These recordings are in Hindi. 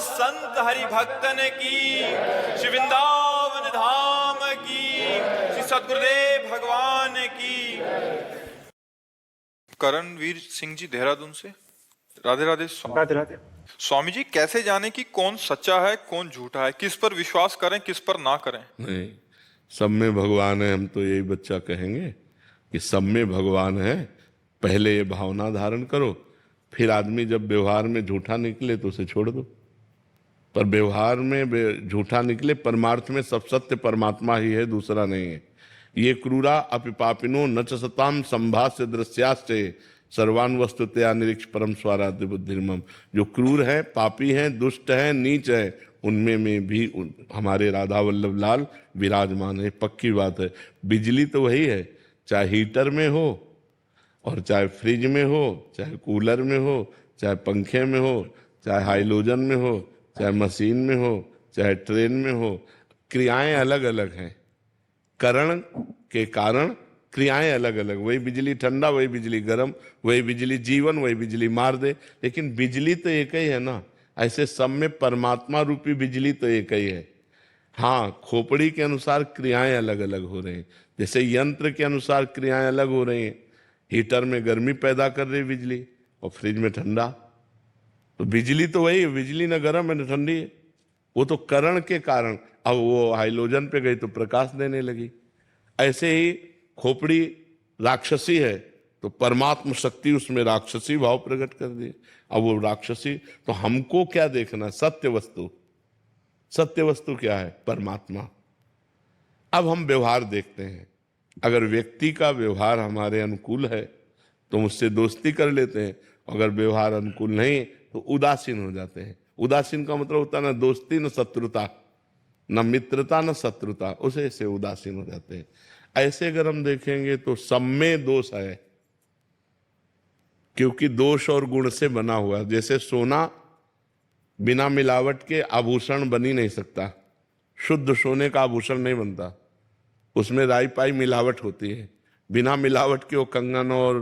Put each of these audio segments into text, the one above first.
संत हरि भक्तन की, श्री वृंदावन धाम की, श्री सद्गुरुदेव भगवान की। करणवीर सिंह जी देहरादून से। राधे राधे। राधे राधे। स्वामी जी, कैसे जाने कि कौन सच्चा है कौन झूठा है, किस पर विश्वास करें किस पर ना करें? नहीं, सब में भगवान है, हम तो यही बच्चा कहेंगे कि सब में भगवान है। पहले ये भावना धारण करो, फिर आदमी जब व्यवहार में झूठा निकले तो उसे छोड़ दो। पर व्यवहार में झूठा निकले, परमार्थ में सब सत्य परमात्मा ही है, दूसरा नहीं है। ये क्रूरा अपि पापिनो न च सताम संभाष्य दृश्याश्चे सर्वान वस्तुतया निरीक्ष परम स्वाराध्य बुद्धिर्मम। जो क्रूर है, पापी हैं, दुष्ट हैं, नीच है, उनमें में भी हमारे राधा वल्लभ लाल विराजमान है। पक्की बात है। बिजली तो वही है, चाहे हीटर में हो और चाहे फ्रिज में हो, चाहे कूलर में हो, चाहे पंखे में हो, चाहे हाइलोजन में हो, चाहे मशीन में हो, चाहे ट्रेन में हो। क्रियाएं अलग अलग हैं, करण के कारण क्रियाएं अलग अलग। वही बिजली ठंडा, वही बिजली गर्म, वही बिजली जीवन, वही बिजली मार दे, लेकिन बिजली तो एक ही है ना। ऐसे सब में परमात्मा रूपी बिजली तो एक ही है। हाँ, खोपड़ी के अनुसार क्रियाएं अलग अलग हो रही हैं, जैसे यंत्र के अनुसार क्रियाएं अलग हो रही हैं। हीटर में गर्मी पैदा कर रही बिजली और फ्रिज में ठंडा। तो बिजली तो वही है, बिजली न गर्म है न ठंडी है। वो तो करण के कारण, अब वो हाइलोजन पे गई तो प्रकाश देने लगी। ऐसे ही खोपड़ी राक्षसी है तो परमात्मा शक्ति उसमें राक्षसी भाव प्रकट कर दी। अब वो राक्षसी, तो हमको क्या देखना? सत्य वस्तु। सत्य वस्तु क्या है? परमात्मा। अब हम व्यवहार देखते हैं। अगर व्यक्ति का व्यवहार हमारे अनुकूल है तो मुझसे दोस्ती कर लेते हैं, अगर व्यवहार अनुकूल नहीं तो उदासीन हो जाते हैं। उदासीन का मतलब होता है ना दोस्ती न शत्रुता, न मित्रता न शत्रुता, उसे से उदासीन हो जाते हैं। ऐसे अगर हम देखेंगे तो सब में दोष है, क्योंकि दोष और गुण से बना हुआ है। जैसे सोना बिना मिलावट के आभूषण बन ही नहीं सकता, शुद्ध सोने का आभूषण नहीं बनता, उसमें राई पाई मिलावट होती है। बिना मिलावट के वो कंगन और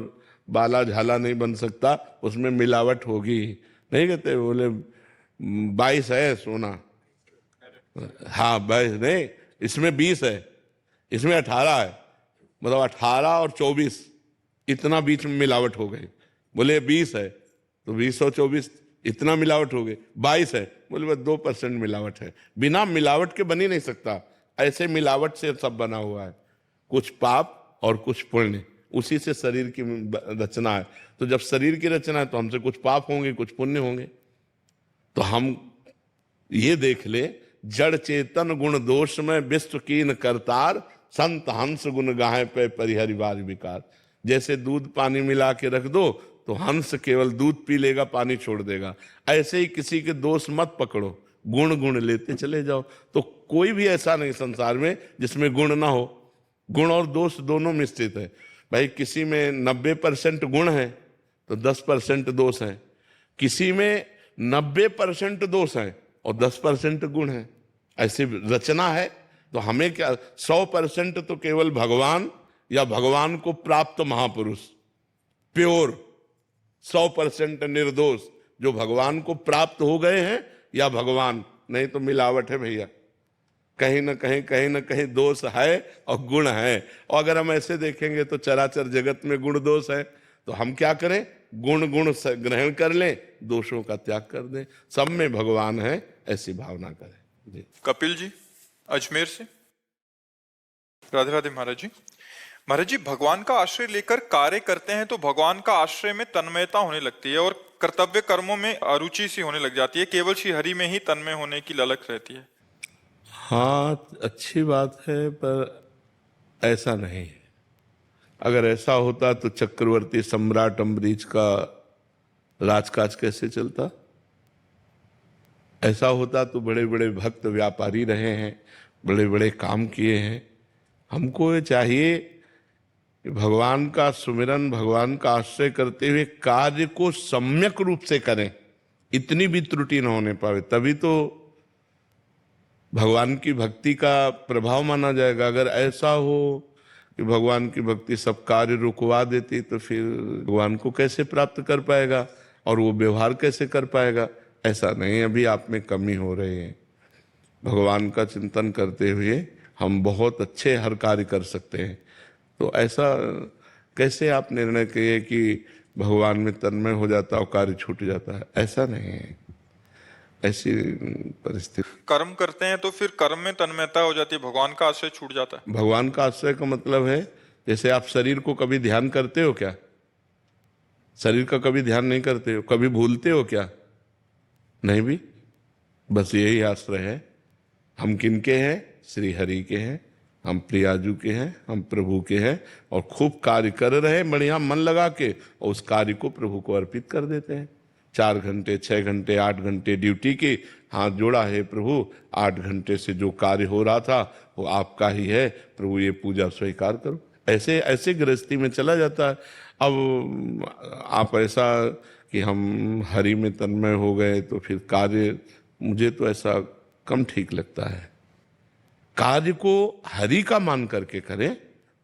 बाला झाला नहीं बन सकता, उसमें मिलावट होगी। नहीं कहते बोले 22 है सोना, हाँ 22 नहीं, इसमें 20 है, इसमें 18 है, मतलब 18 और 24 इतना बीच में मिलावट हो गई। बोले 20 है तो 20 और 24 इतना मिलावट हो गई। 22 है, बोले बस 2% मिलावट है। बिना मिलावट के बन ही नहीं सकता। ऐसे मिलावट से सब बना हुआ है, कुछ पाप और कुछ पुण्य, उसी से शरीर की रचना है। तो जब शरीर की रचना है तो हमसे कुछ पाप होंगे कुछ पुण्य होंगे। तो हम ये देख ले, जड़ चेतन गुण दोष में विश्व कीन करतार, संत हंस गुण गाहे पे परिहरिवार विकार। जैसे दूध पानी मिला के रख दो तो हंस केवल दूध पी लेगा, पानी छोड़ देगा। ऐसे ही किसी के दोष मत पकड़ो, गुण गुण लेते चले जाओ। तो कोई भी ऐसा नहीं संसार में जिसमें गुण ना हो। गुण और दोष दोनों मिश्रित है। भाई किसी में 90% गुण है तो 10% दोष है, किसी में 90% दोष है और 10% गुण है। ऐसी रचना है। तो हमें क्या, 100% तो केवल भगवान या भगवान को प्राप्त महापुरुष, प्योर 100% निर्दोष जो भगवान को प्राप्त हो गए हैं, या भगवान नहीं तो मिलावट है भैया। कहीं ना कहीं दोष है और गुण है। और अगर हम ऐसे देखेंगे तो चराचर जगत में गुण दोष है, तो हम क्या करें? गुण गुण ग्रहण कर लें, दोषों का त्याग कर दें। सब में भगवान है, ऐसी भावना करें जी। कपिल जी अजमेर से। राधे राधे महाराज जी। महाराज जी, भगवान का आश्रय लेकर कार्य करते हैं तो भगवान का आश्रय में तन्मयता होने लगती है और कर्तव्य कर्मों में अरुचि सी होने लग जाती है, केवल श्री हरि में ही तन्मय होने की ललक रहती है। हाँ, अच्छी बात है, पर ऐसा नहीं है। अगर ऐसा होता तो चक्रवर्ती सम्राट अम्बरीश का राजकाज कैसे चलता? ऐसा होता तो बड़े बड़े भक्त व्यापारी रहे हैं, बड़े बड़े काम किए हैं। हमको ये चाहिए कि भगवान का सुमिरन, भगवान का आश्रय करते हुए कार्य को सम्यक रूप से करें, इतनी भी त्रुटि न होने पावे, तभी तो भगवान की भक्ति का प्रभाव माना जाएगा। अगर ऐसा हो कि भगवान की भक्ति सब कार्य रुकवा देती तो फिर भगवान को कैसे प्राप्त कर पाएगा और वो व्यवहार कैसे कर पाएगा? ऐसा नहीं, अभी आप में कमी हो रही है। भगवान का चिंतन करते हुए हम बहुत अच्छे हर कार्य कर सकते हैं। तो ऐसा कैसे आप निर्णय किए कि भगवान में तन्मय हो जाता और कार्य छूट जाता है? ऐसा नहीं है, ऐसी परिस्थिति। कर्म करते हैं तो फिर कर्म में तन्मयता हो जाती है, भगवान का आश्रय छूट जाता है। भगवान का आश्रय का मतलब है, जैसे आप शरीर को कभी ध्यान करते हो क्या? शरीर का कभी ध्यान नहीं करते हो? कभी भूलते हो क्या? नहीं भी। बस यही आश्रय है। हम किनके हैं? श्री हरि के हैं, हम प्रियाजू के हैं, हम प्रभु के हैं, और खूब कार्य कर रहे हैं बढ़िया मन लगा के, और उस कार्य को प्रभु को अर्पित कर देते हैं। 4 घंटे, 6 घंटे, 8 घंटे ड्यूटी की, हाथ जोड़ा है प्रभु, 8 घंटे से जो कार्य हो रहा था वो आपका ही है प्रभु, ये पूजा स्वीकार करो। ऐसे ऐसे गृहस्थी में चला जाता है। अब आप ऐसा कि हम हरि में तन्मय हो गए तो फिर कार्य, मुझे तो ऐसा कम ठीक लगता है। कार्य को हरि का मान करके करें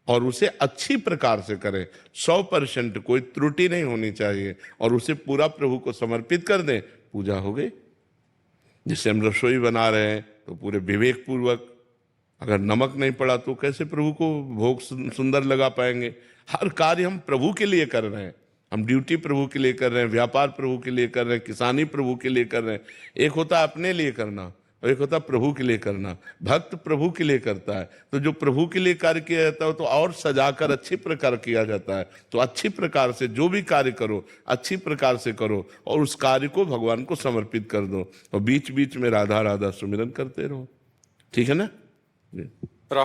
और उसे अच्छी प्रकार से करें, 100% कोई त्रुटि नहीं होनी चाहिए, और उसे पूरा प्रभु को समर्पित कर दें, पूजा हो गई। जैसे हम रसोई बना रहे हैं तो पूरे विवेक पूर्वक, अगर नमक नहीं पड़ा तो कैसे प्रभु को भोग सुंदर लगा पाएंगे? हर कार्य हम प्रभु के लिए कर रहे हैं। हम ड्यूटी प्रभु के लिए कर रहे हैं, व्यापार प्रभु के लिए कर रहे हैं, किसानी प्रभु के लिए कर रहे हैं। एक होता है अपने लिए करना और एक होता है प्रभु के लिए करना। भक्त प्रभु के लिए करता है, तो जो प्रभु के लिए कार्य किया जाता है तो और सजाकर अच्छी प्रकार किया जाता है। तो अच्छी प्रकार से जो भी कार्य करो, अच्छी प्रकार से करो, और उस कार्य को भगवान को समर्पित कर दो, और बीच बीच में राधा राधा सुमिरन करते रहो। ठीक है ना?